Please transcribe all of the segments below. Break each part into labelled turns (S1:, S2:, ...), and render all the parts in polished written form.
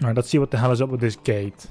S1: Alright, let's see what the hell is up with this gate.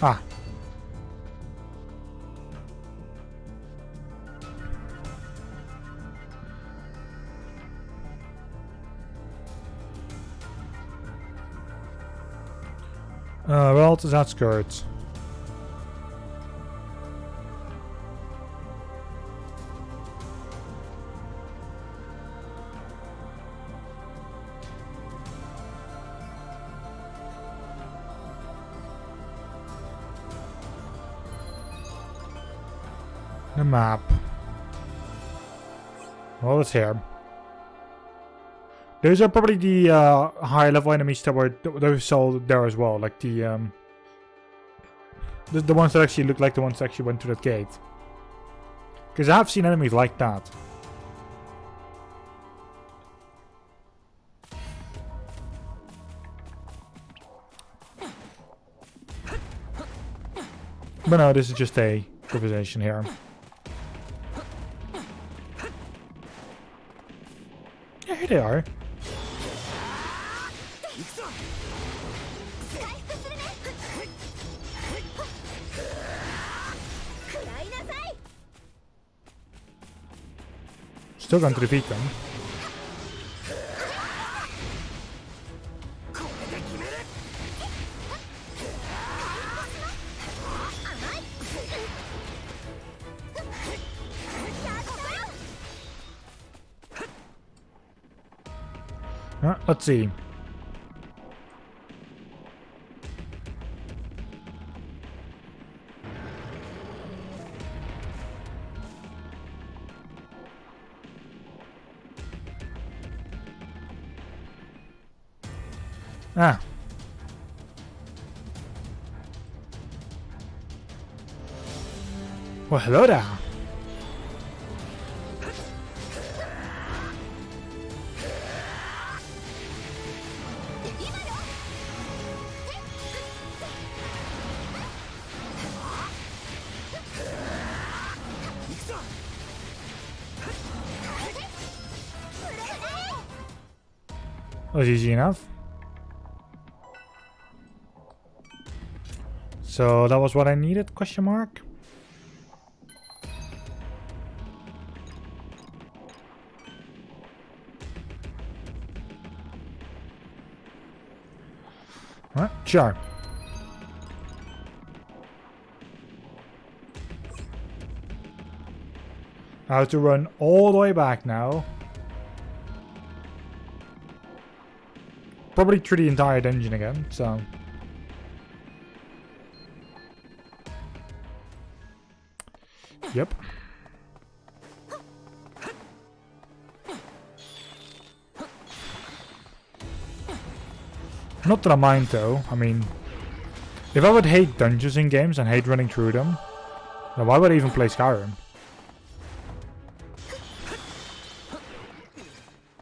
S1: Ah. Well, it is outskirts. The map. Well, it's here. Those are probably the higher level enemies that were sold there as well, like the ones that actually look like the ones that actually went through that gate. Because I have seen enemies like that. But no, this is just a conversation here. Yeah, here they are. Still going to defeat them. Let's see. Ah. Well, hello there. That was easy enough. So that was what I needed, question mark? Alright, sure. I have to run all the way back now. Probably through the entire dungeon again, so... Yep. Not that I mind though, I mean... If I would hate dungeons in games and hate running through them, then why would I even play Skyrim?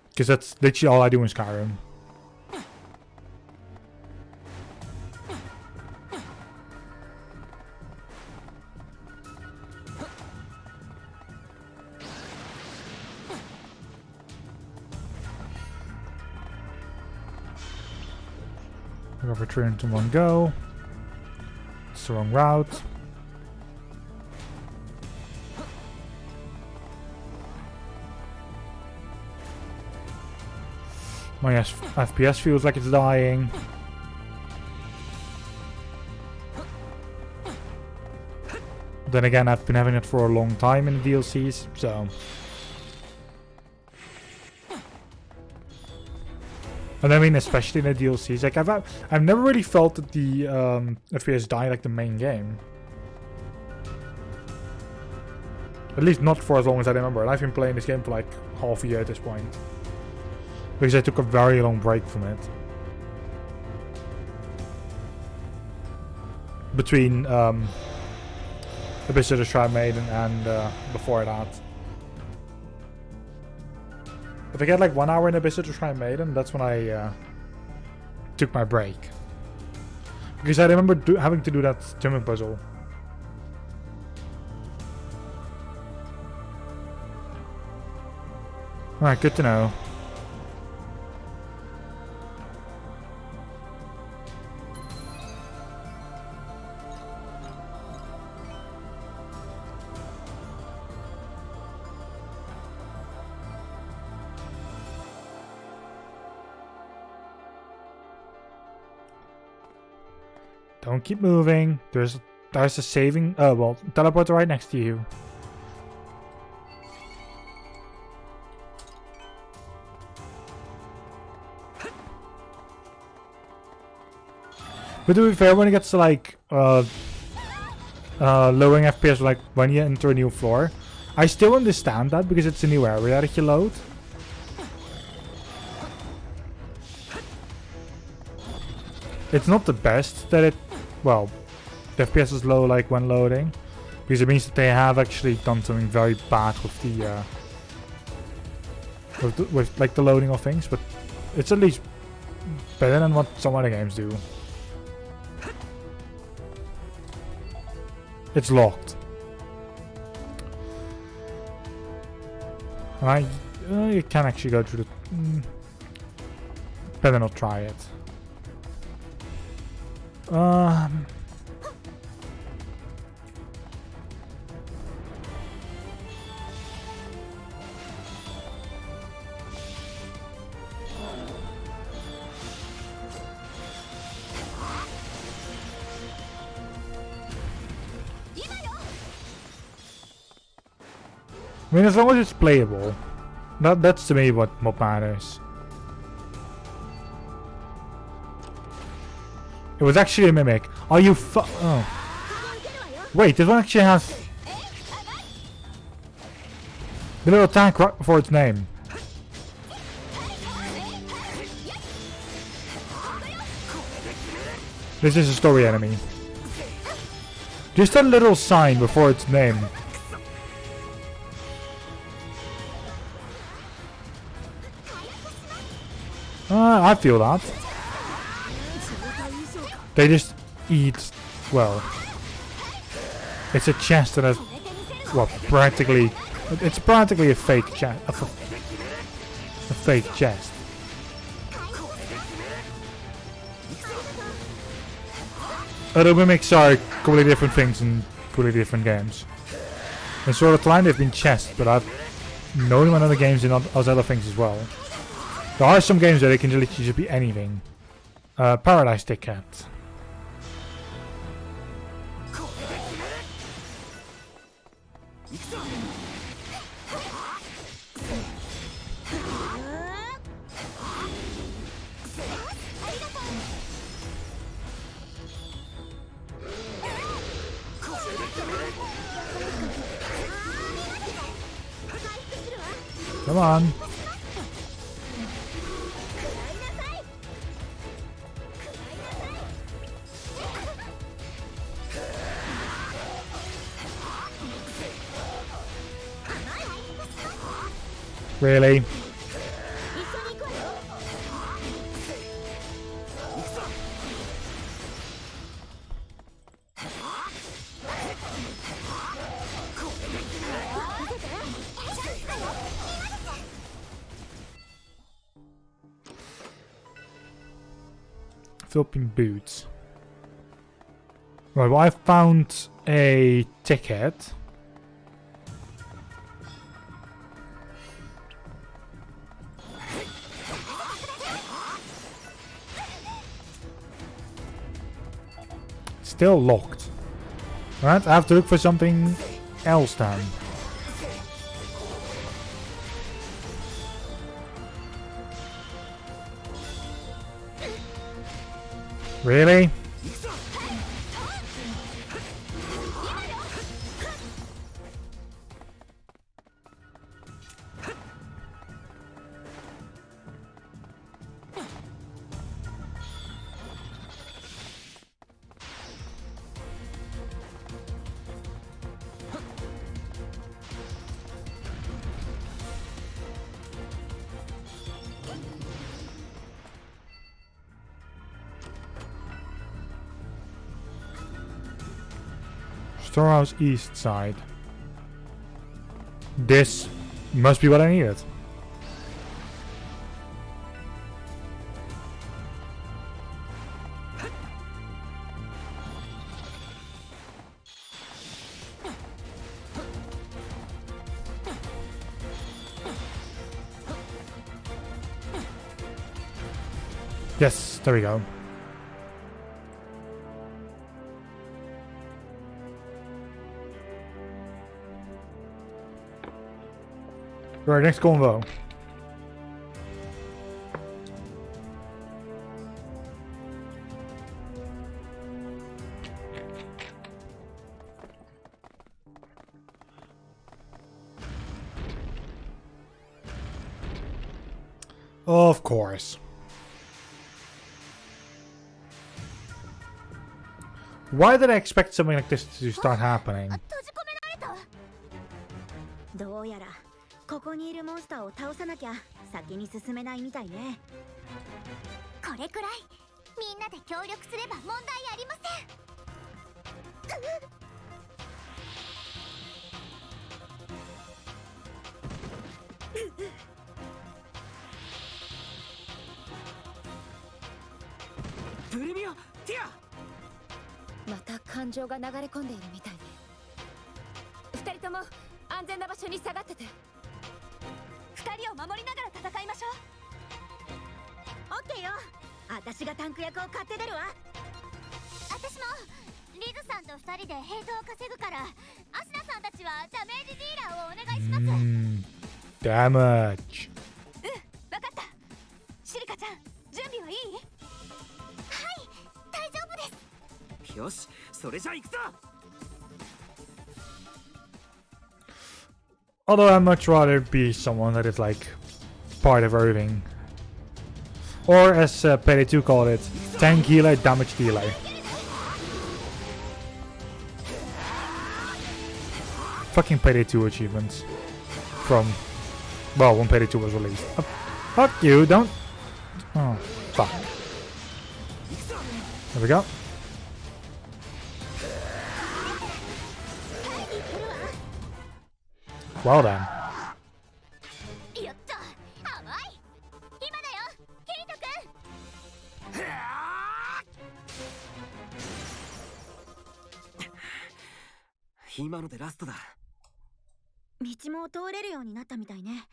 S1: Because that's literally all I do in Skyrim. Go for 3 into one go. It's the wrong route. My FPS feels like it's dying. Then again, I've been having it for a long time in the DLCs, so... And I mean, especially in the DLCs, like I've never really felt that the FPS die like the main game. At least not for as long as I remember. And I've been playing this game for like half a year at this point. Because I took a very long break from it. Between Abyss of the Shrine Maiden and before that. If I get like 1 hour in Abyss of the Shrine Maiden, that's when I took my break. Because I remember having to do that swimming puzzle. Alright, good to know. Don't keep moving. There's a saving. Oh well, teleporter right next to you. But to be fair, when it gets to like lowering FPS, like when you enter a new floor, I still understand that because it's a new area that you load. It's not the best that it, well, the FPS is low like when loading, because it means that they have actually done something very bad with the with like the loading of things, but it's at least better than what some other games do. It's locked. And you can actually go through the... better not try it. I mean, as long as it's playable, that's to me what matters. It was actually a mimic. Are you oh. Wait, this one actually has the little tank right before its name. This is a story enemy. Just a little sign before its name. I feel that. They just eat, well, it's a chest that has, well, practically, it's practically a fake chest, a fake chest. Other mimics are completely different things in completely different games. In Sword Art Online they've been chests, but I've known them in other games and other things as well. There are some games where they can literally just be anything. Paradise Ticket. Come on. Really? Philippine boots. Right, well, I found a ticket. Still locked. Alright, I have to look for something else then. Really? Storehouse east side. This must be what I needed. Yes, there we go. Right, next convo. Of course. Why did I expect something like this to start happening?
S2: どうやらここにいるモンスターを倒さなきゃ先に進めないみたいね。これくらいみんなで協力すれば問題ありません。プレミアティア。また感情が流れ込んでいるみたいね。二人とも安全な場所に下がってて。二人を守りながら戦いましょう。オッケーよ。私がタンク役を買って出るわ。私もリズさんと二人でヘイトを稼ぐから、アスナさんたちはダメージディーラーをお願いします。
S1: ダメージ。
S2: わかった。シリカちゃん、準備はいい？はい、大丈夫です。よし、それじゃ行くぞ。
S1: Although I'd much rather be someone that is like part of everything. Or as Payday 2 called it, tank healer, damage dealer. Fucking Payday 2 achievements. From, well, when Payday 2 was released. Fuck you, don't... Oh, fuck. There we go. Well then. やった、甘い。今だよ、ケイト
S2: 君。今のでラストだ。道も通れるようになったみたいね。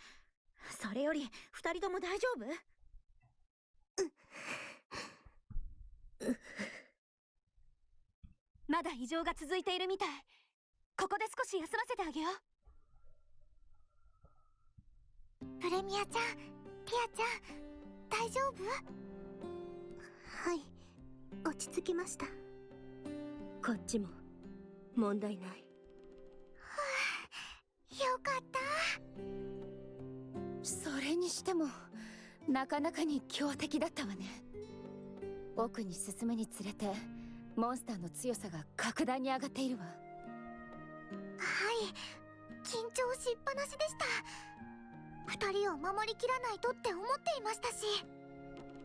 S2: それより二人とも大丈夫？まだ異常が続いているみたい。ここで少し休ませてあげよう。プレミアちゃん、ティアちゃん、大丈夫？はい、落ち着きました。こっちも問題ない。はあ、よかった。それにしてもなかなかに強敵だったわね。奥に進むにつれてモンスターの強さが格段に上がっているわ。はい、緊張しっぱなしでした。二人を守りきらないとって思っていましたし。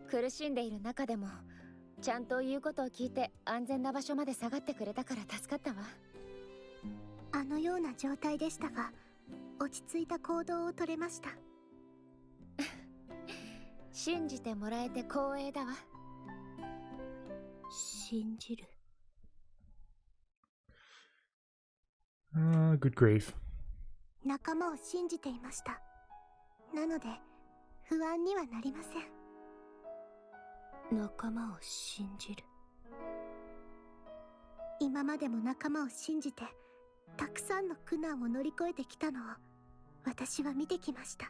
S2: 苦しんでいる中でもちゃんと言うことを聞いて安全な場所まで下がってくれたから助かったわ。あのような状態でしたが落ち着いた行動を取れました。信じてもらえて光栄だわ。信じる。
S1: Good grief.
S2: 仲間を信じていました。なので不安にはなりません。仲間を信じる。
S3: 今までも仲間を信じてたくさんの苦難を乗り越えてきたのを私は見てきました。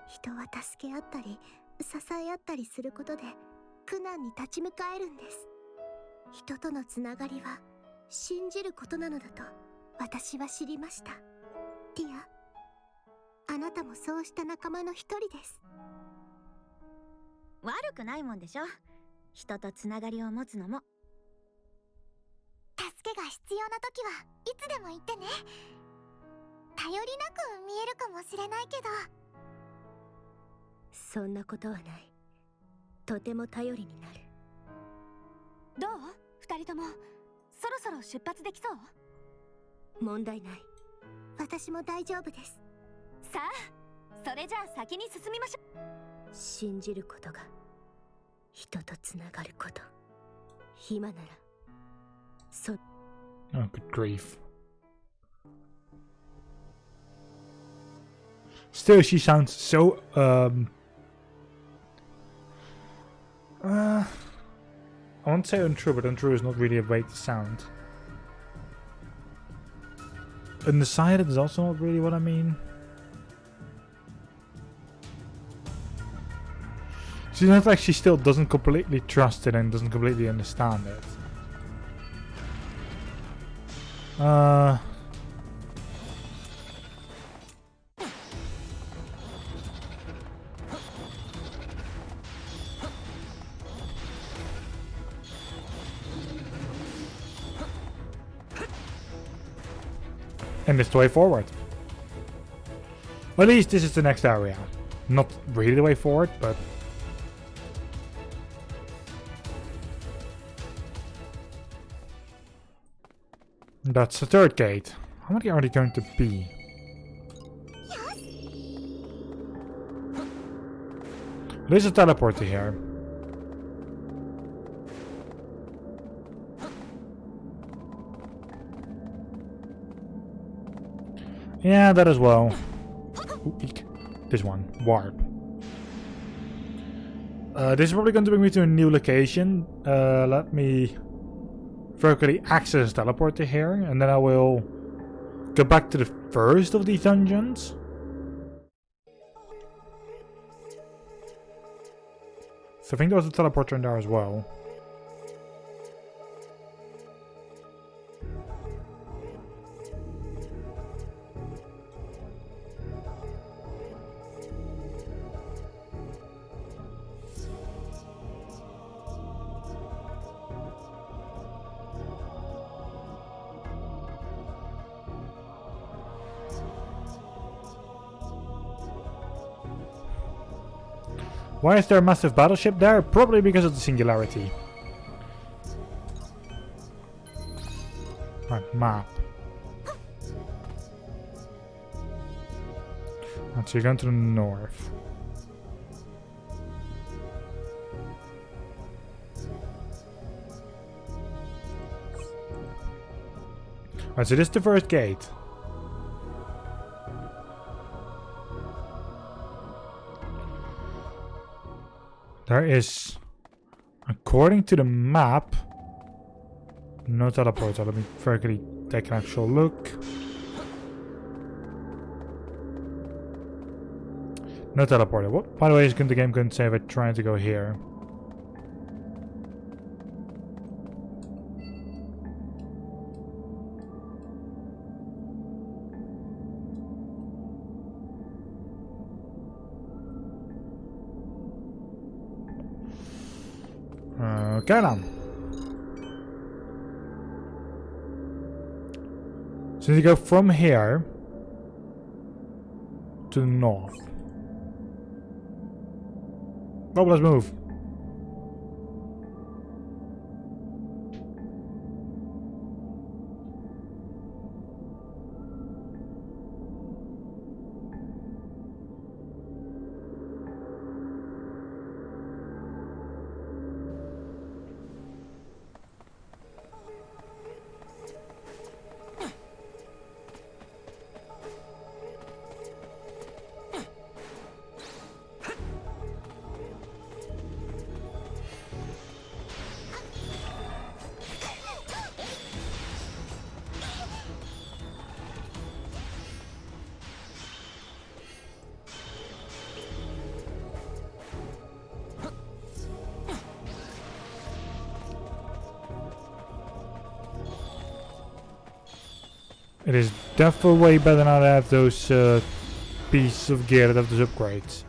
S3: 人は助け合ったり支え合ったりすることで苦難に立ち向かえるんです。人とのつながりは信じることなのだと私は知りました。ティア、あなたもそうした仲間の一人です。
S2: 悪くないもんでしょ、人とつながりを持つのも。
S3: 助けが必要な時はいつでも言ってね。頼りなく見えるかもしれないけど。
S4: そんなことはない。とても頼りになる。
S2: どう？二人ともそろそろ出発できそう？
S4: 問題ない。
S3: 私も大丈夫です。
S2: さあ、それじゃあ先に進みましょう。
S4: 信じることが人とつながること。暇ならそ。
S1: Oh, good grief. Still, she sounds so, I won't say untrue, but untrue is not really a way to sound. Undecided is also not really what I mean. She's not like she still doesn't completely trust it and doesn't completely understand it. And it's the way forward. Well, at least this is the next area. Not really the way forward, but... That's the third gate. How many are they going to be? There's a teleporter here. Yeah, that as well. Ooh, eek. This one. Warp. This is probably going to bring me to a new location. Let me vertically access teleporter here, and then I will go back to the first of these dungeons. So I think there was a teleporter in there as well. Why is there a massive battleship there? Probably because of the singularity. Right, map. Right, so you're going to the north. Right, so this is the first gate. There is, according to the map, no teleporter. Let me quickly take an actual look. No teleporter. What, by the way, is the game going to say if I try to go here? Okay then. So you go from here to the north. Oh, let's move. It is definitely way better now to have those pieces of gear that have those upgrades.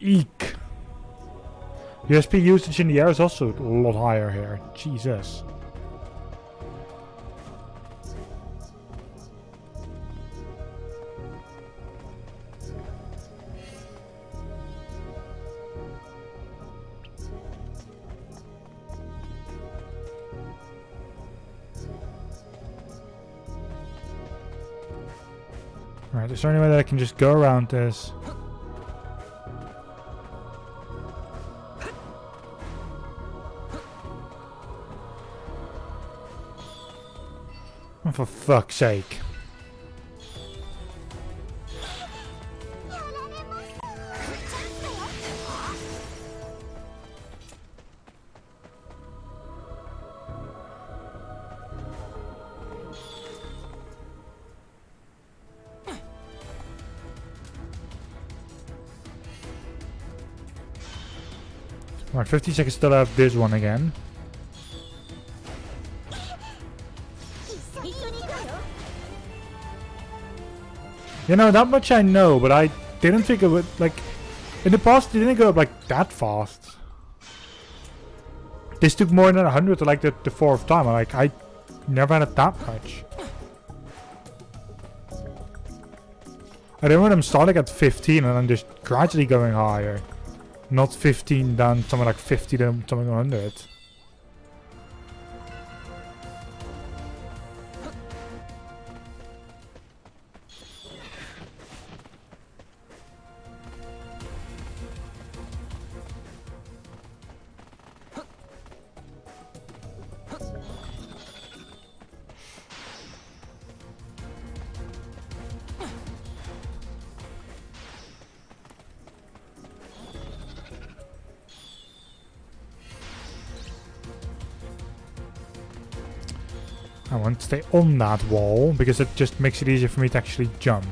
S1: Eek. USP usage in the air is also a lot higher here. Jesus. Alright, is there any way that I can just go around this? Oh, for fuck's sake. Alright, 50 seconds till I have this one again. You know, that much I know, but I didn't think it would, like, in the past it didn't go up like that fast. This took more than 100 to like the fourth time. Like, I never had it that much. I remember them starting at 15 and then just gradually going higher. Not 15 down somewhere like 50 then something 100. I want to stay on that wall because it just makes it easier for me to actually jump.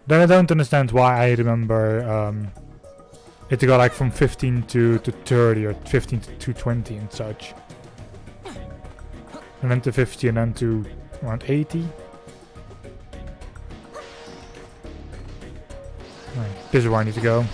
S1: Then I don't understand why I remember it to go like from 15 to 30 or 15 to 20 and such. And then to 50 and then to around 80. Right, this is where I need to go.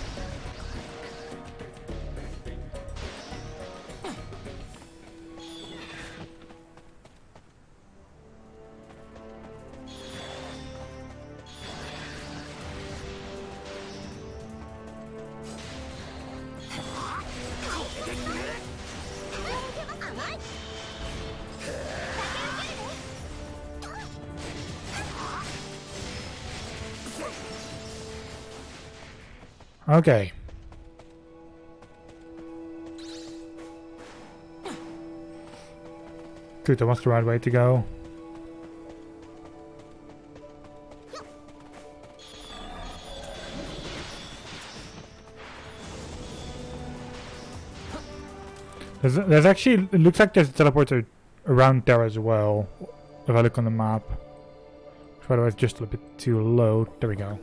S1: Okay. Good, that was the right way to go. There's actually, it looks like there's a teleporter around there as well. If I look on the map. By the way, it's just a little bit too low. There we go.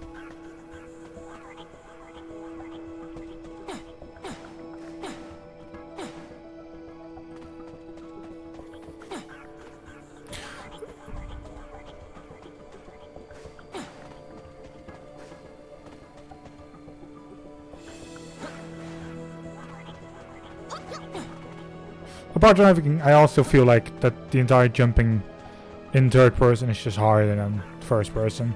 S1: Apart from everything, I also feel like that the entire jumping in third person is just harder than first person.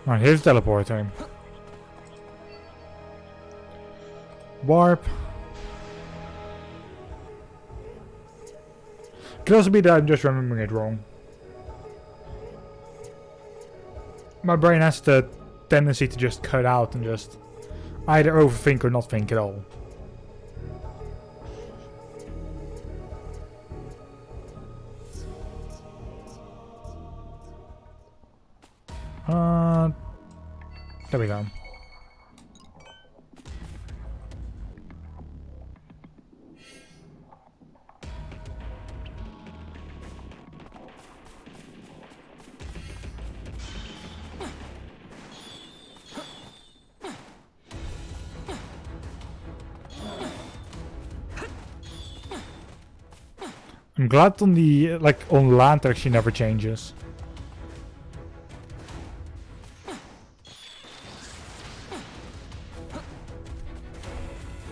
S1: Alright, here's the teleporter. Warp. Could also be that I'm just remembering it wrong. My brain has the tendency to just cut out and just either overthink or not think at all. There we go. I'm glad on the, like, on land actually never changes.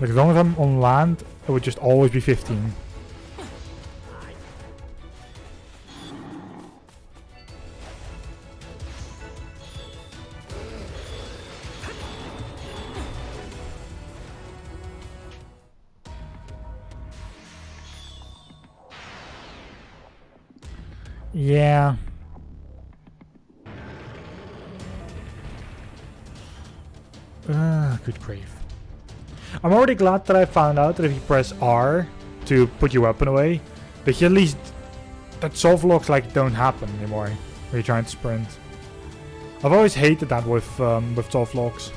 S1: Like, as long as I'm on land, it would just always be 15. Yeah. Good grief. I'm already glad that I found out that if you press R to put your weapon away, that you at least that soft locks like don't happen anymore when you're trying to sprint. I've always hated that with soft locks.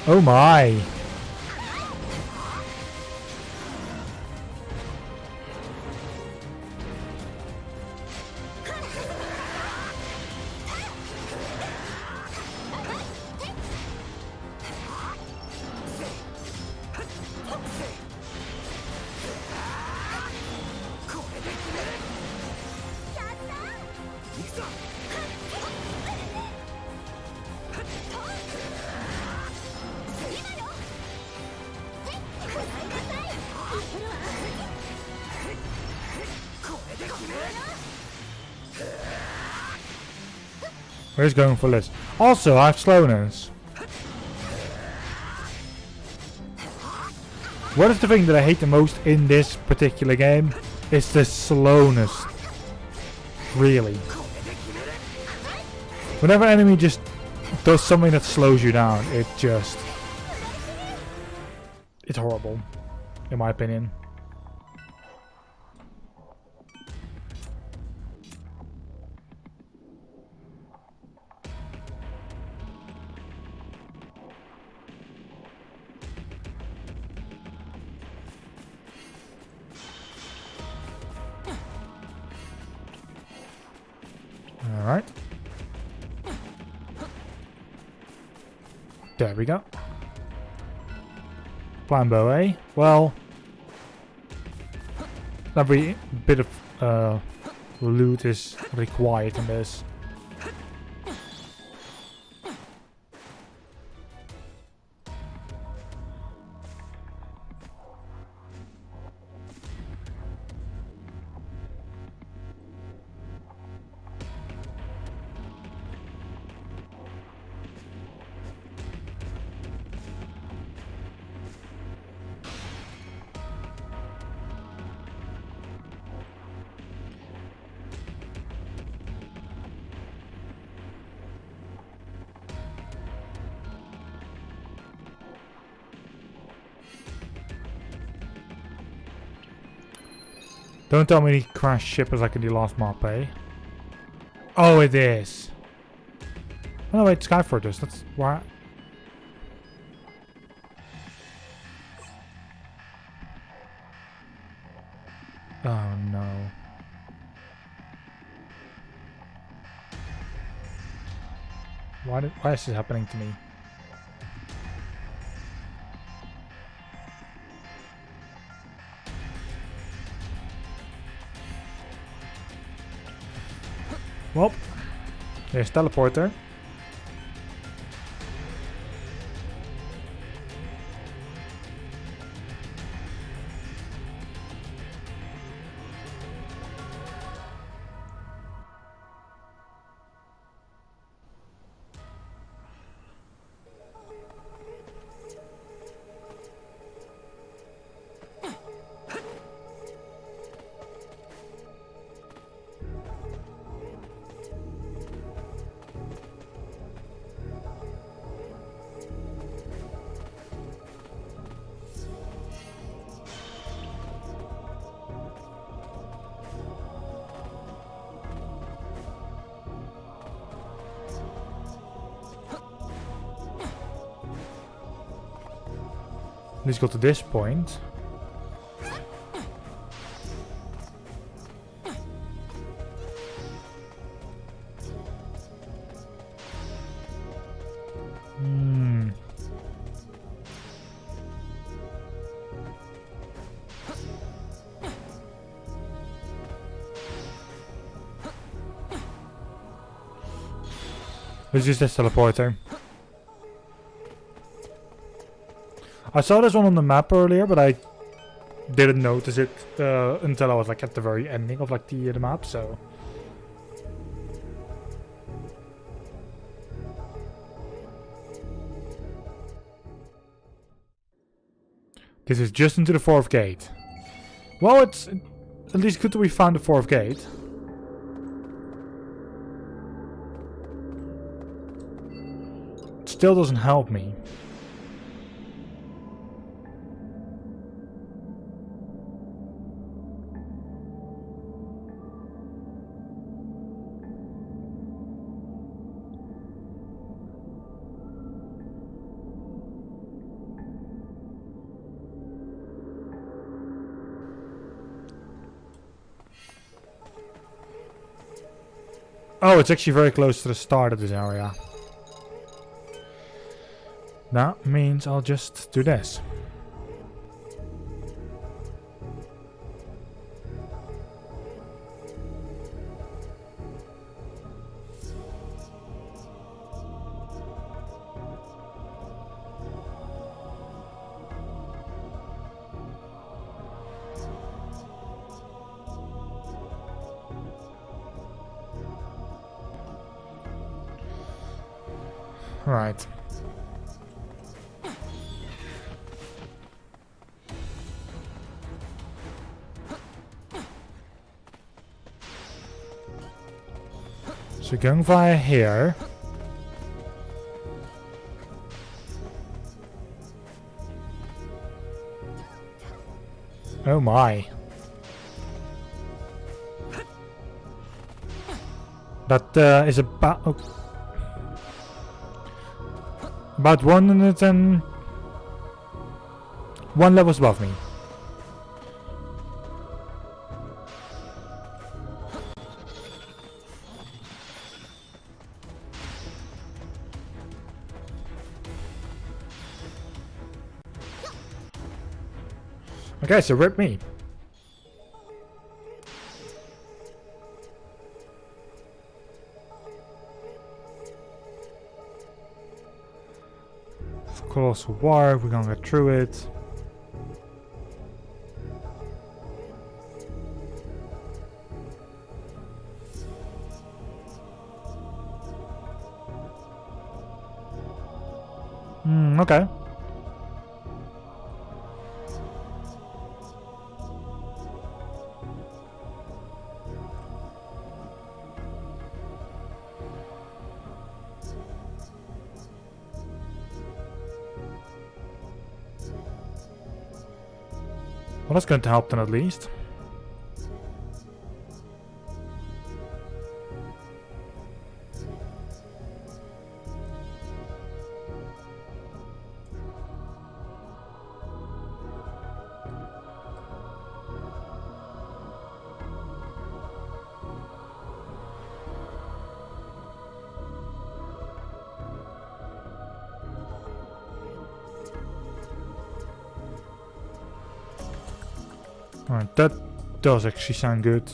S1: Oh my! Where's going for this? Also, I have slowness. What is the thing that I hate the most in this particular game? It's the slowness. Really. Whenever an enemy just does something that slows you down, it's horrible, in my opinion. Alright. There we go. Flambeau, eh? Well, every bit of loot is required in this. Don't tell me he crashed ship as like in the last map, eh? Oh, it is. Oh, no, wait, Skyfortress. That's why. Oh no. Why is this happening to me? Well, there's teleporter. Let's go to this point. Let's use this teleporter. I saw this one on the map earlier, but I didn't notice it until I was like at the very ending of like the map. So this is just into the 4th gate. Well, it's at least good that we found the 4th gate. It still doesn't help me. Oh, it's actually very close to the start of this area. That means I'll just do this. Right. So going via here. Oh my. That is about... Oh. About 101 levels above me. Okay, so rip me. Colossal War, we're gonna get through it. Okay. Well, that's going to help them at least. Alright, that does actually sound good.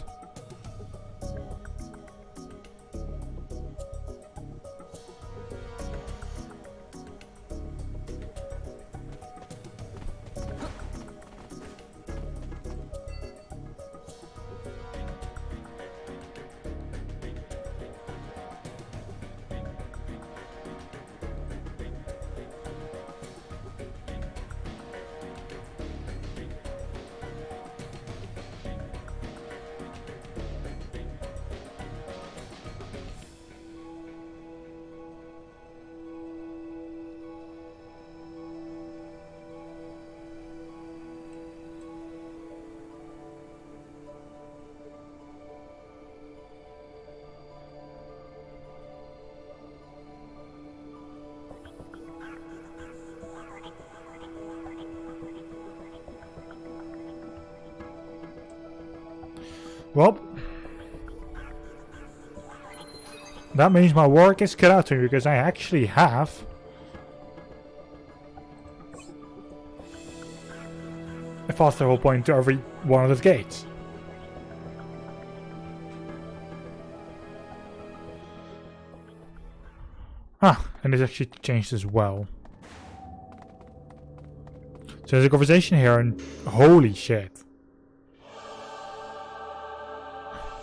S1: Well, that means my work is cut out to me because I actually have a fast travel point to every one of the gates. Ah, and this actually changed as well. So there's a conversation here and holy shit.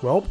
S1: Well.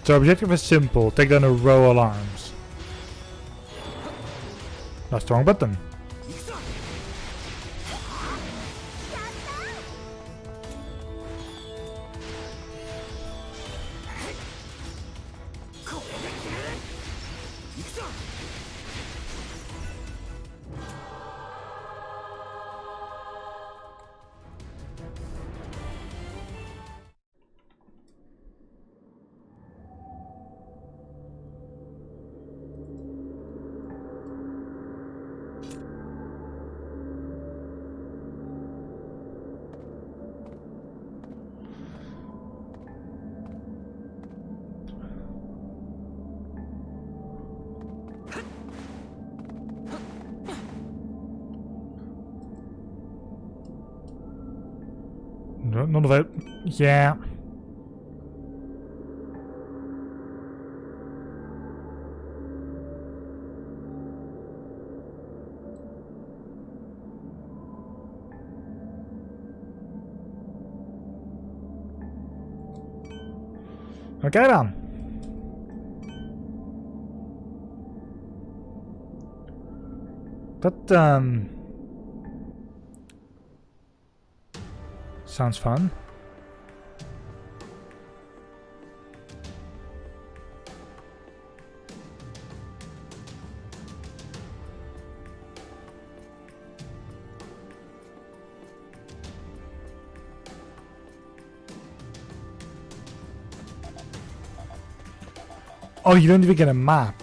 S1: So objective is simple, take down a row alarms. That's the wrong button. No, none of it. Yeah. Okay then. That sounds fun. Oh, you don't even get a map.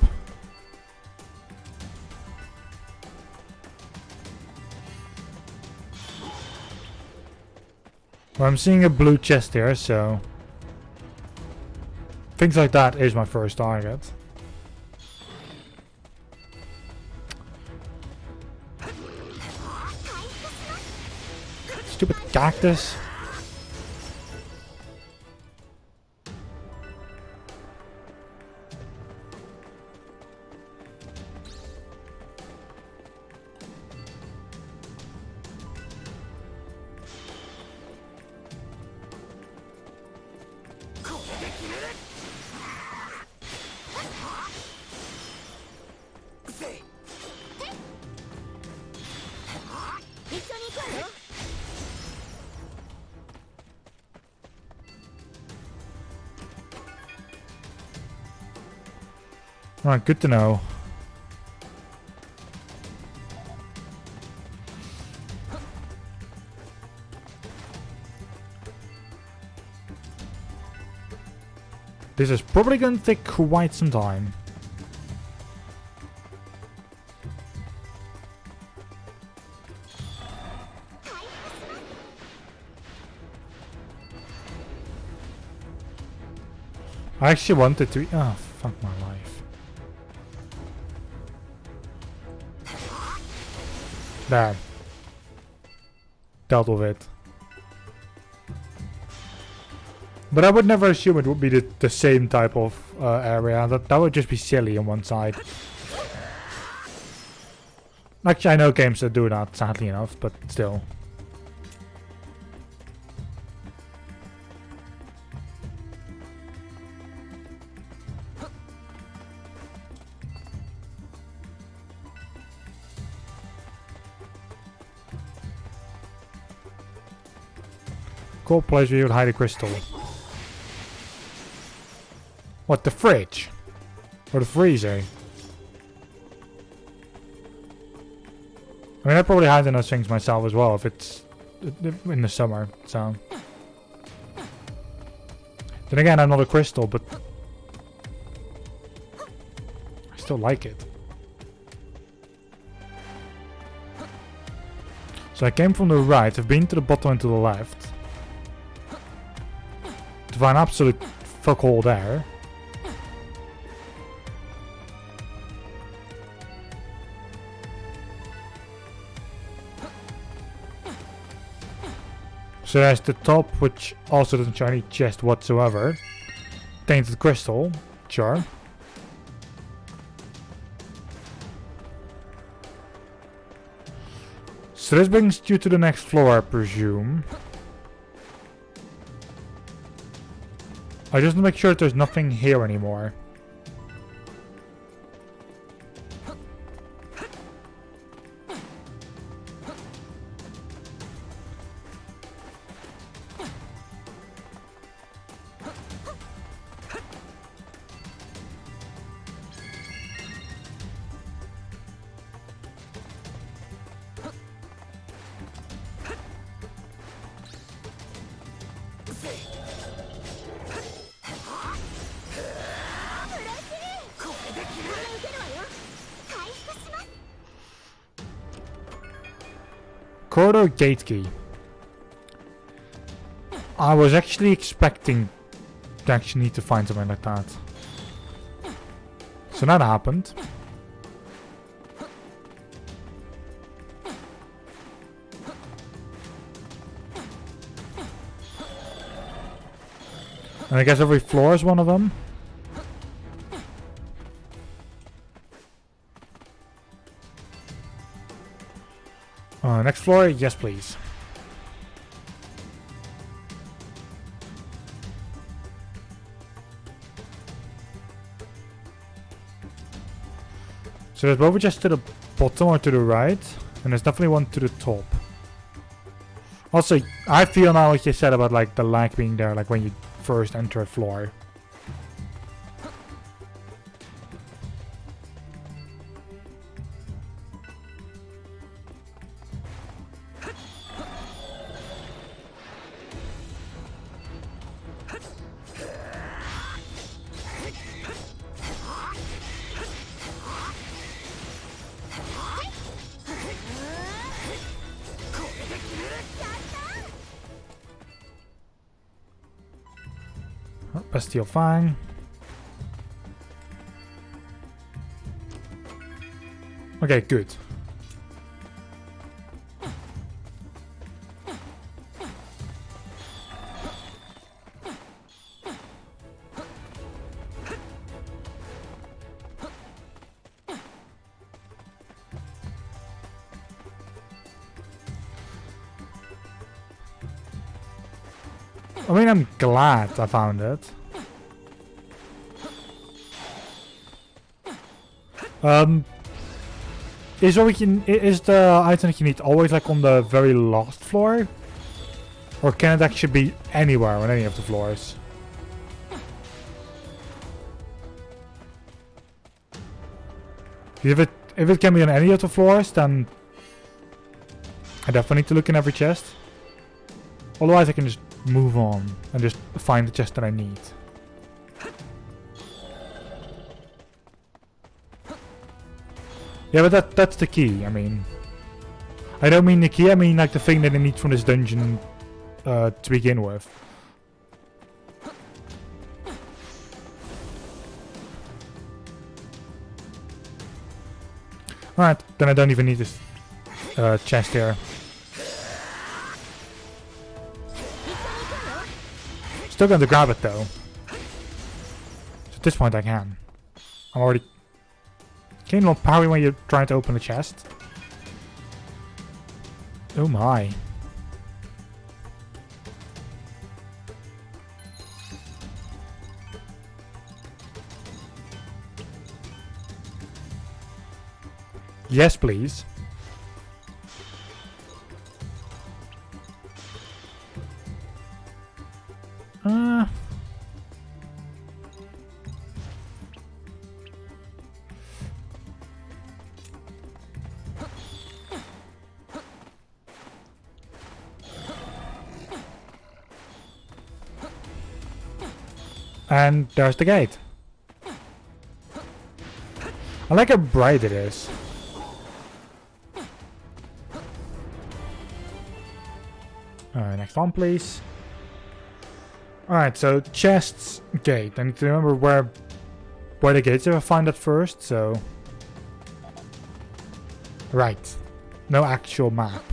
S1: Well, I'm seeing a blue chest here, so things like that is my first target. Stupid cactus. Alright, good to know. This is probably going to take quite some time. I actually wanted to... Oh, fuck my life. There. Dealt with it. But I would never assume it would be the same type of area. That would just be silly on one side. Actually, I know games that do that, sadly enough, but still. Cool place where you would hide a crystal. What, the fridge? Or the freezer? I mean, I'd probably hide in those things myself as well if it's in the summer, so. Then again, I'm not a crystal, but I still like it. So I came from the right, I've been to the bottom and to the left. To find absolute fuck all there. So there's the top, which also doesn't show any chest whatsoever. Tainted crystal, sure. So this brings you to the next floor, I presume. I just want to make sure that there's nothing here anymore. Corridor gate key. I was actually expecting to actually need to find something like that. So that happened. And I guess every floor is one of them. Next floor, yes please. So there's probably just to the bottom or to the right, and there's definitely one to the top. Also, I feel now what you said about like the lag being there, like when you first enter a floor. Bastille Fang. Okay, good. I mean, I'm glad I found it. Is the item that you need always like on the very last floor? Or can it actually be anywhere on any of the floors? If it can be on any of the floors, then I definitely need to look in every chest. Otherwise I can just move on and just find the chest that I need. Yeah, but that's the key. I mean, I don't mean the key, I mean like the thing that I need from this dungeon to begin with. Alright, then I don't even need this chest here. Still going to grab it though. So at this point I can. I'm already... Can you not parry when you're trying to open a chest? Oh my. Yes, please. And there's the gate. I like how bright it is. Alright, next one please. Alright, so chests, gate. I need to remember where the gates if I find that first, so... Right. No actual map.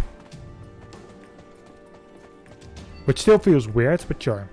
S1: Which still feels weird, but sure.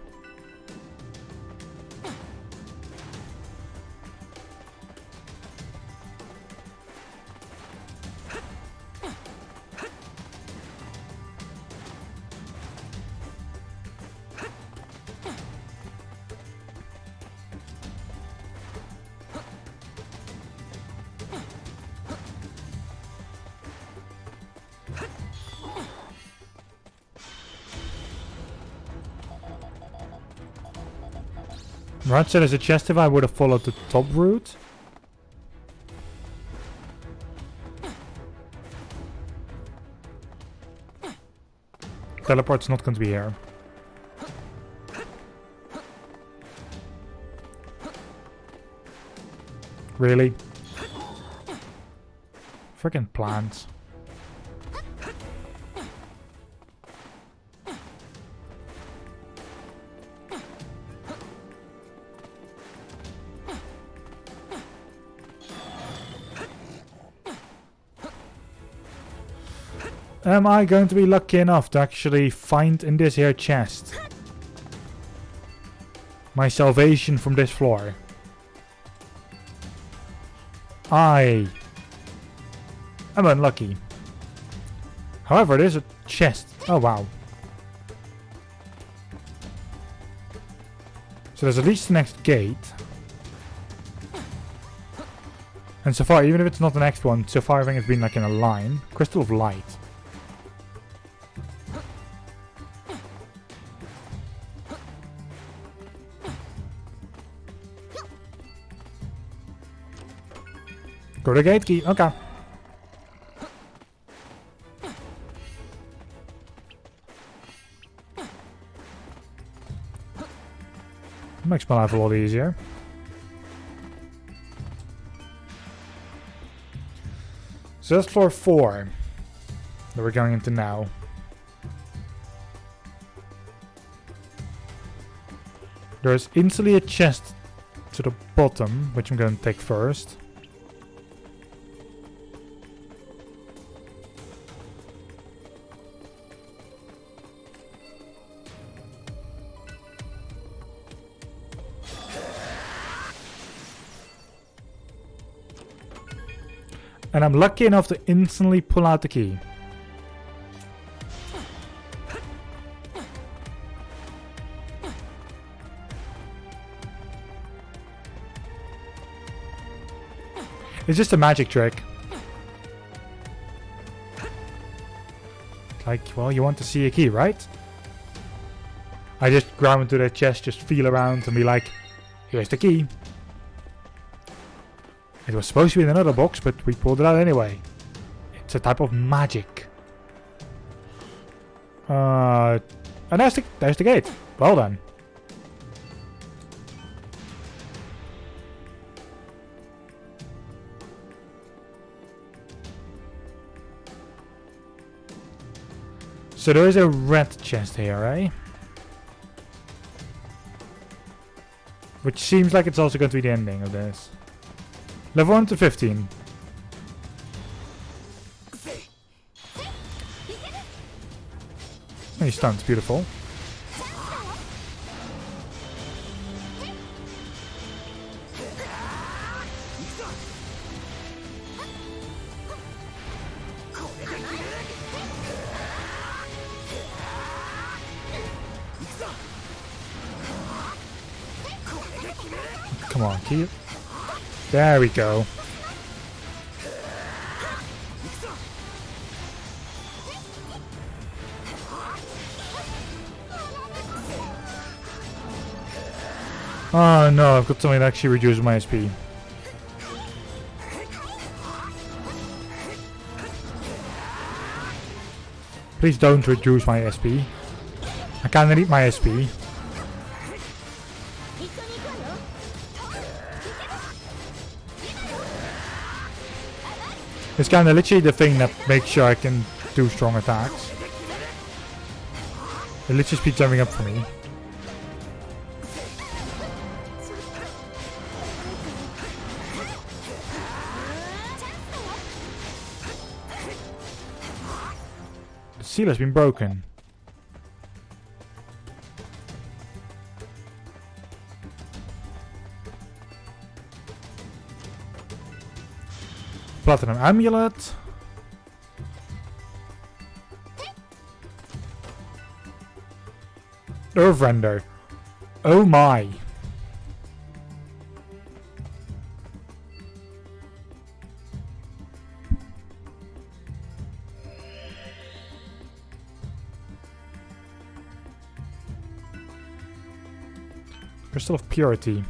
S1: Right, so there's a chest if I would have followed the top route. Teleport's not going to be here. Really? Freaking plants. Am I going to be lucky enough to actually find in this here chest my salvation from this floor? I am unlucky. However, there's a chest. Oh wow. So there's at least the next gate. And so far, even if it's not the next one, so far I think it's been like in a line. Crystal of Light. Go to gate key, okay. Makes my life a lot easier. So that's floor 4 that we're going into now. There's instantly a chest to the bottom, which I'm going to take first. And I'm lucky enough to instantly pull out the key. It's just a magic trick. Like, well, you want to see a key, right? I just grab into the chest, just feel around and be like, here's the key. It was supposed to be in another box, but we pulled it out anyway. It's a type of magic. And there's the gate. Well done. So there is a red chest here, eh? Which seems like it's also going to be the ending of this. Level 1 to 15. Oh, he's stunned, beautiful. Come on, keep. There we go. Oh no, I've got something that actually reduces my SP. Please don't reduce my SP. I kinda need my SP. It's kinda literally the thing that makes sure I can do strong attacks. It literally speeds everything up for me. The seal has been broken. Platinum amulet. Earth render. Oh my. Crystal of purity.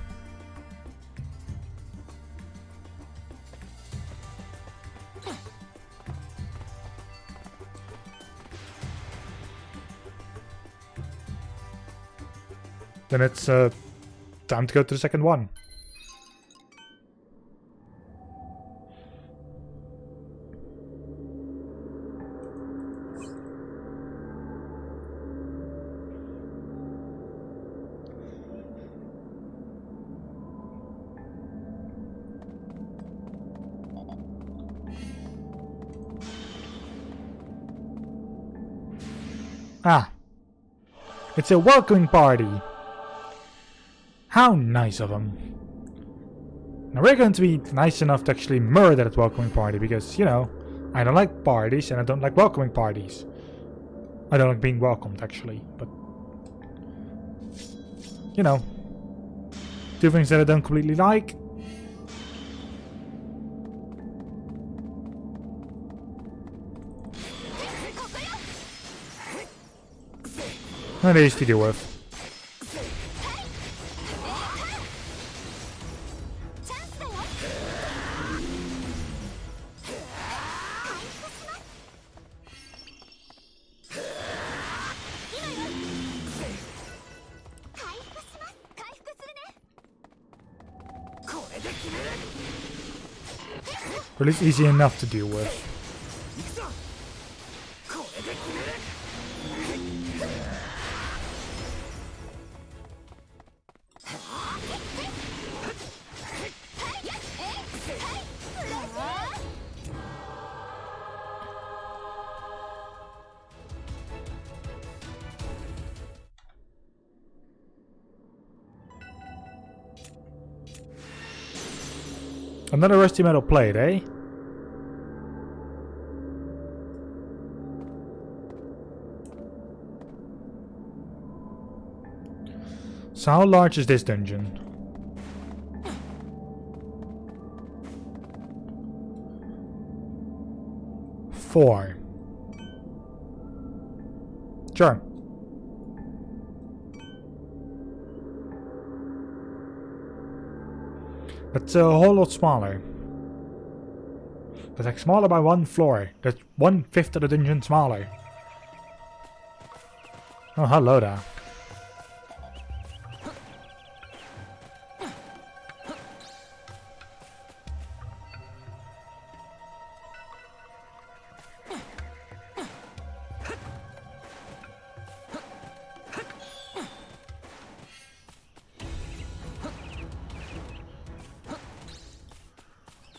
S1: Then it's time to go to the second one. Ah. It's a welcoming party. How nice of them. Now we're going to be nice enough to actually murder that welcoming party because, you know, I don't like parties and I don't like welcoming parties. I don't like being welcomed actually, but you know, two things that I don't completely like. Not easy to deal with. Or at least easy enough to deal with. Another rusty metal plate, eh? So how large is this dungeon? Four. Sure. That's a whole lot smaller. It's like smaller by 1 floor. That's 1/5 of the dungeon smaller. Oh, hello there.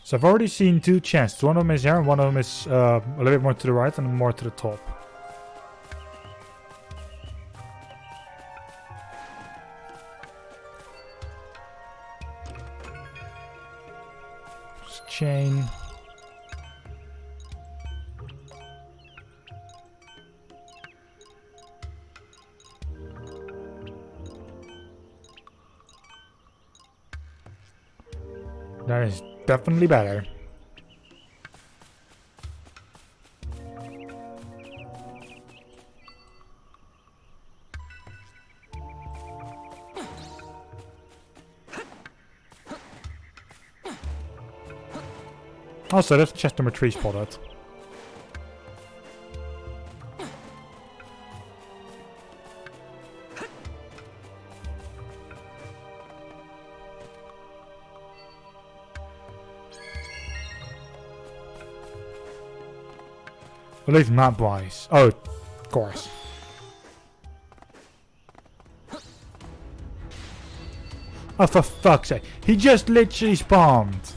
S1: So I've already seen 2 chests. One of them is here and one of them is a little bit more to the right and more to the top. Just chain. That is definitely better. Also, that's chest number 3 spotted. At least map-wise. Oh, of course. Oh, for fuck's sake. He just literally spawned.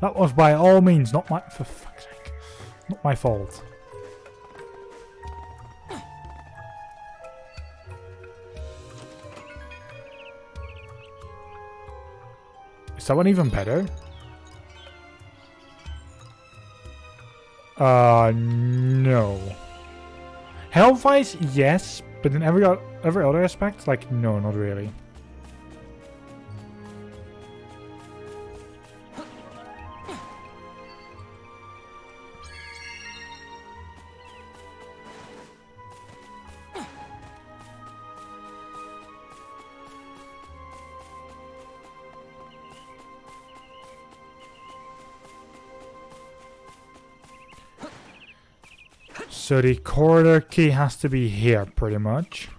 S1: That was by all means not my... For fuck's sake. Not my fault. Is that one even better? No. Health-wise, yes, but in every other aspect, like, no, not really. So the corridor key has to be here, pretty much.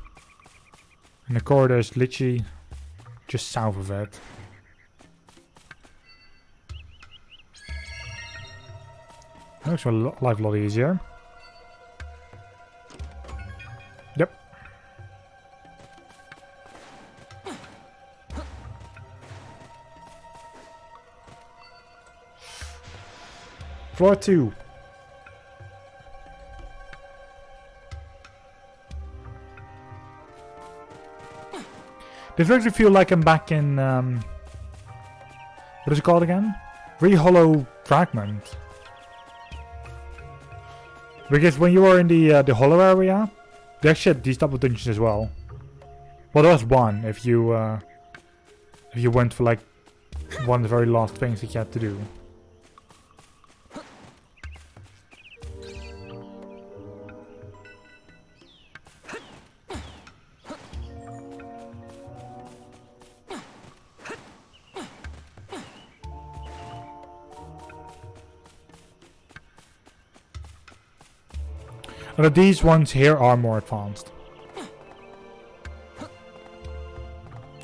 S1: And the corridor is literally just south of it. Makes my life a lot easier. Yep. Floor 2. This makes me feel like I'm back in, what is it called again? Re-Hollow Fragment. Because when you were in the Hollow area, they actually had these type of dungeons as well. Well, there was one if you went for like one of the very last things that you had to do. But these ones here are more advanced.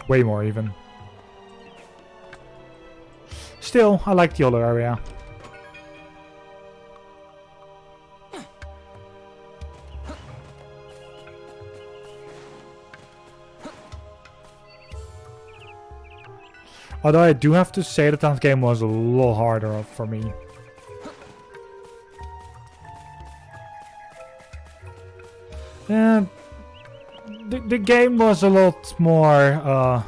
S1: Way more even. Still, I like the other area. Although I do have to say that that game was a little harder for me. The game was a lot more, I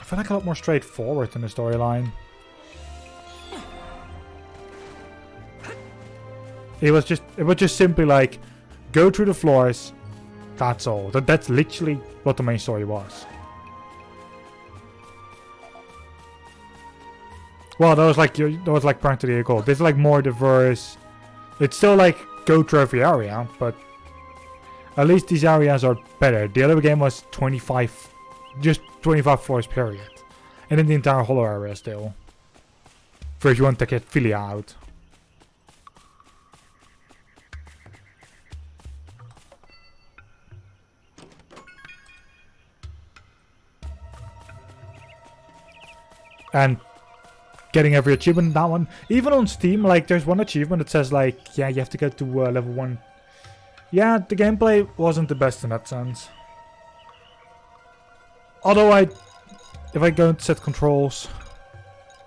S1: feel like a lot more straightforward in the storyline. It was just simply like, go through the floors, that's all. That's literally what the main story was. Well, that was like practically a goal. This is like more diverse. It's still like go through every area, but at least these areas are better. The other game was 25, just 25 floors period. And in the entire hollow area still. For if you want to get Philia out. And getting every achievement in that one. Even on Steam, like there's one achievement that says like, yeah, you have to get to level 1. Yeah, the gameplay wasn't the best in that sense. Although if I go into set controls,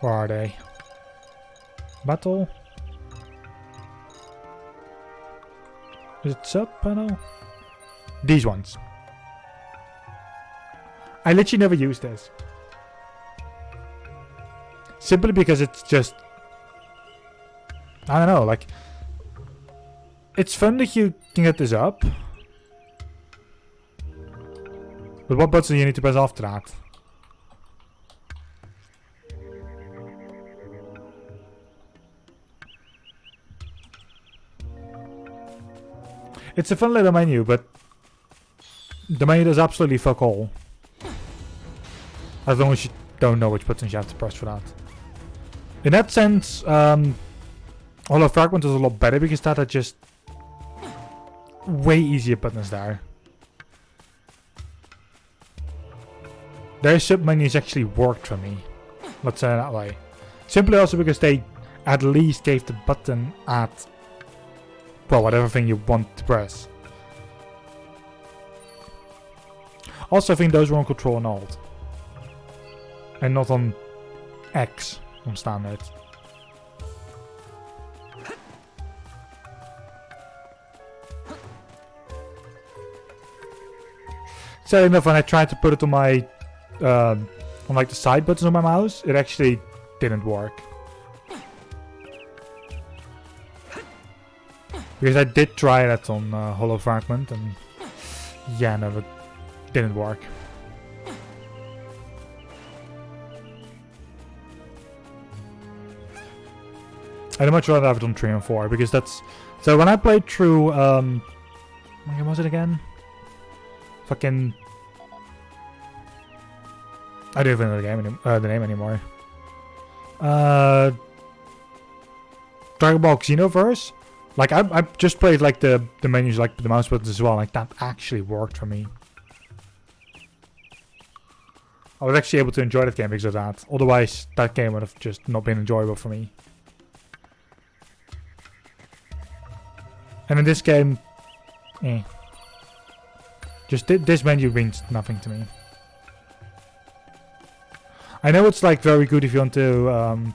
S1: where are they? Battle? Is it sub panel? These ones. I literally never use this. Simply because it's just, I don't know, like, it's fun that you can get this up. But what buttons do you need to press after that? It's a fun little menu, but the menu does absolutely fuck all. As long as you don't know which buttons you have to press for that. In that sense, Hollow Fragment is a lot better because that are just way easier buttons there. Their sub-menus actually worked for me. Let's say it that way. Simply also because they at least gave the button at, well, whatever thing you want to press. Also, I think those were on Control and Alt. And not on X on standard. Sadly enough, when I tried to put it on my on like the side buttons on my mouse, it actually didn't work. Because I did try that on Hollow Fragment and yeah, no, it didn't work. I'd much rather have it on 3 and 4 because that's... So when I played through... what game was it again? Fucking... I don't even know the name anymore. Dragon Ball Xenoverse? Like, I just played like the menus, like the mouse buttons as well. Like, that actually worked for me. I was actually able to enjoy that game because of that. Otherwise, that game would have just not been enjoyable for me. And in this game, just this menu means nothing to me. I know it's like very good if you want to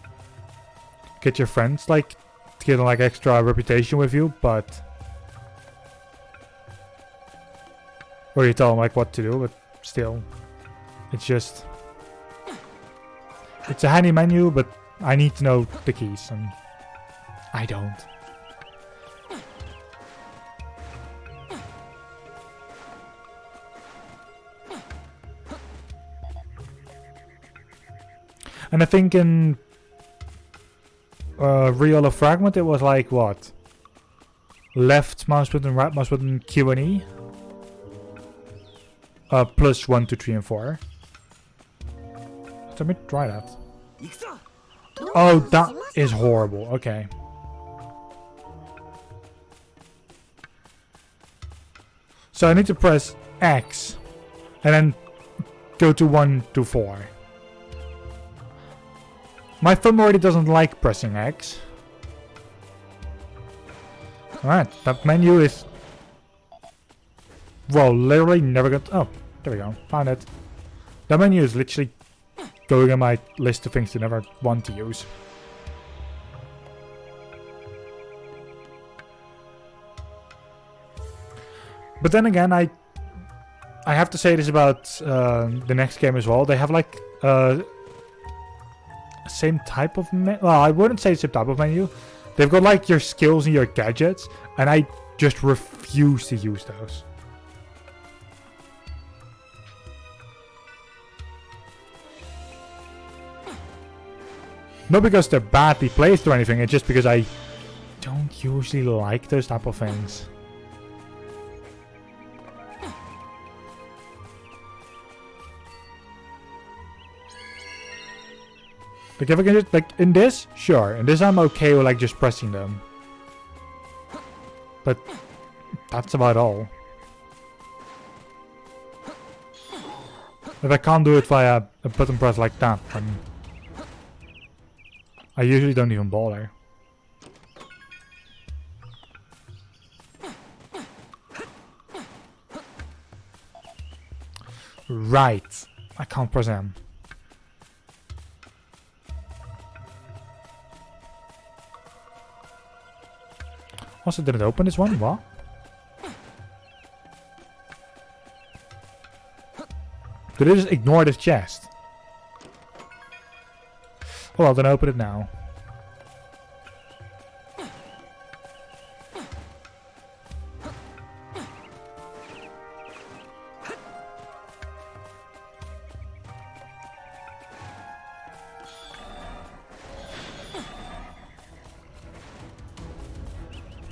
S1: get your friends like to get like extra reputation with you, but or you tell them like what to do, but still, it's just it's a handy menu, but I need to know the keys, and I don't. And I think in Real of Fragment it was like what? Left mouse button, right mouse button, Q and E. Plus 1, 2, 3, and 4. Let me try that. Oh, that is horrible. Okay. So I need to press X and then go to 1 to 4. My thumb already doesn't like pressing X. Alright, that menu is... well, literally never got... oh, there we go. Found it. That menu is literally going on my list of things to never want to use. But then again, I have to say this about the next game as well. They have like... same type of menu. Well, I wouldn't say same type of menu. They've got like your skills and your gadgets, and I just refuse to use those. Not because they're badly placed or anything, it's just because I don't usually like those type of things. Like if I can just, like in this, sure. In this I'm okay with like just pressing them. But that's about all. If I can't do it via a button press like that, then I usually don't even bother. Right. I can't press M. Also didn't open this one, what? Did I just ignore this chest? Oh well, then open it now.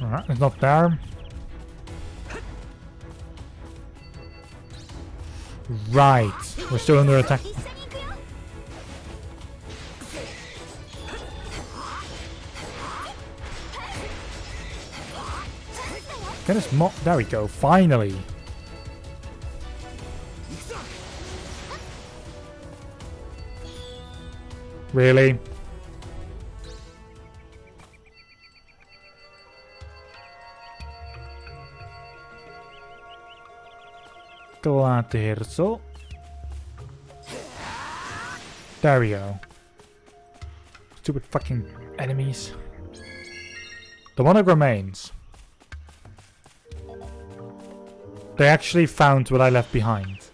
S1: Alright, it's not there. Right, we're still under attack. Get us there we go, finally. Really? Glad to hear it, so. There we go. Stupid fucking enemies. The one that remains. They actually found what I left behind.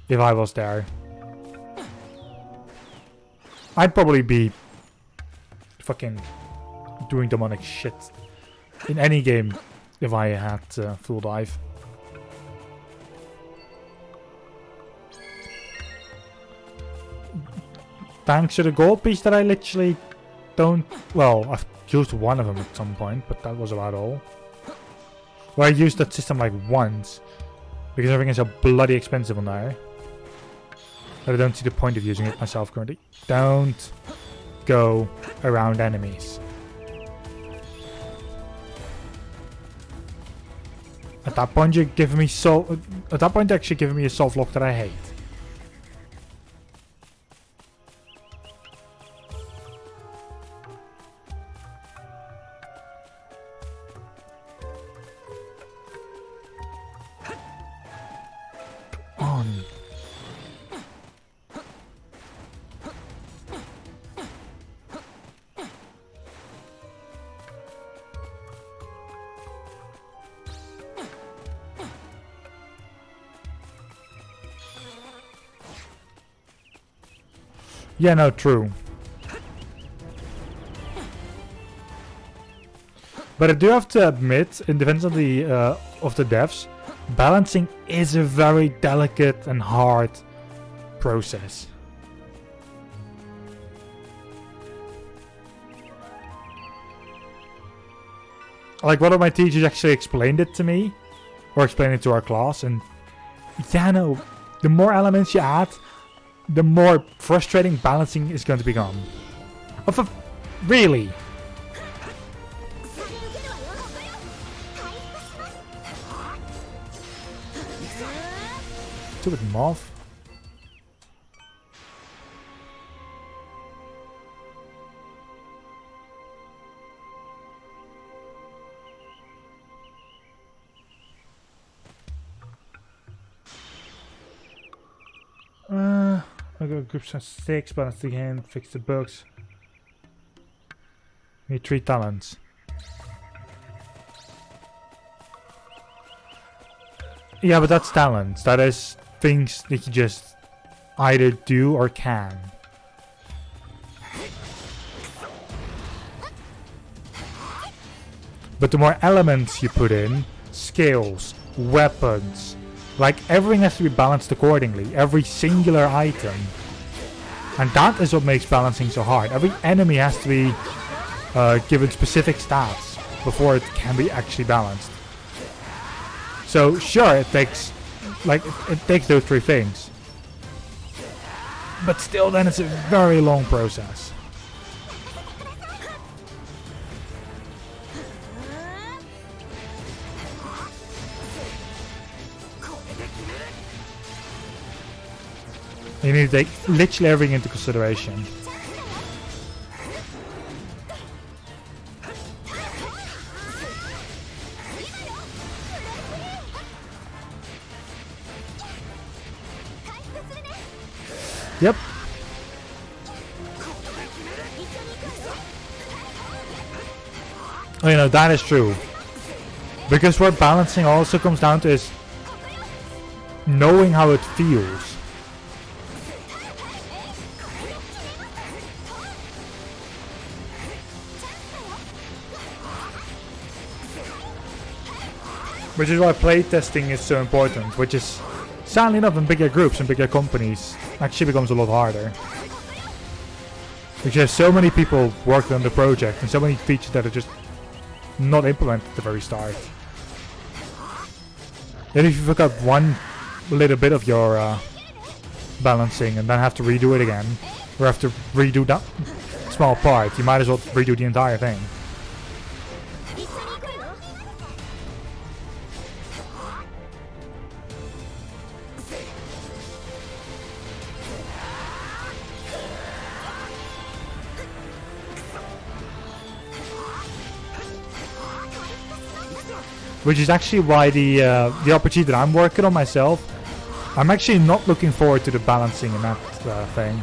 S1: If I was there. I'd probably be fucking doing demonic shit in any game if I had full dive. Thanks to the gold piece that I literally don't... Well, I've used one of them at some point, but that was about all. Well, I used that system like once, because everything is so bloody expensive on there. But I don't see the point of using it myself currently. Don't go around enemies. At that point, you're giving me At that point, you're actually giving me a soft lock that I hate. Yeah, no, true. But I do have to admit, in defense of the devs, balancing is a very delicate and hard process. Like, one of my teachers actually explained it to me, or explained it to our class, and yeah, no, the more elements you add, the more frustrating balancing is going to become. Really? Stupid moth. I got groups of 6, balance the game, fix the bugs. Need 3 talents. Yeah, but that's talents. That is things that you just either do or can. But the more elements you put in, skills, weapons, like everything has to be balanced accordingly, every singular item. And that is what makes balancing so hard. Every enemy has to be given specific stats. before it can be actually balanced. So sure, it takes it takes those 3 things, but still, then it's a very long process. You need to take literally everything into consideration. Yep. Oh, you know, that is true. Because what balancing also comes down to is knowing how it feels. Which is why playtesting is so important, which is sadly enough in bigger groups and bigger companies actually becomes a lot harder. Because you have so many people working on the project and so many features that are just not implemented at the very start. Then if you fuck up one little bit of your balancing and then have to redo it again, or have to redo that small part, you might as well redo the entire thing. Which is actually why the RPG that I'm working on myself, I'm actually not looking forward to the balancing in that thing.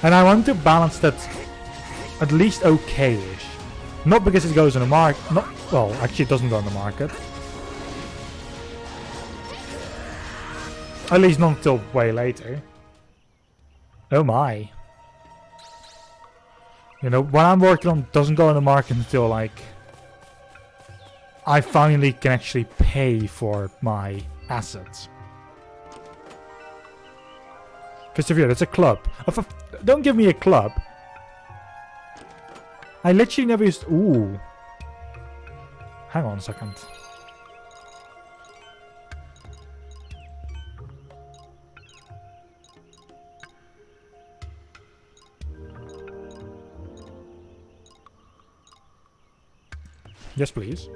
S1: And I want to balance that at least okay-ish. Not because it goes on the market, well, actually it doesn't go on the market. At least not until way later. Oh my. You know, what I'm working on doesn't go on the market until like I finally can actually pay for my assets. Persevere, that's a club. Don't give me a club. I literally never used... Ooh. Hang on a second. Yes, please.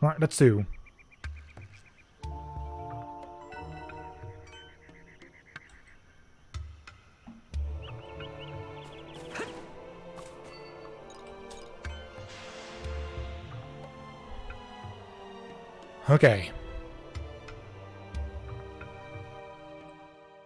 S1: Right, let's do. Okay.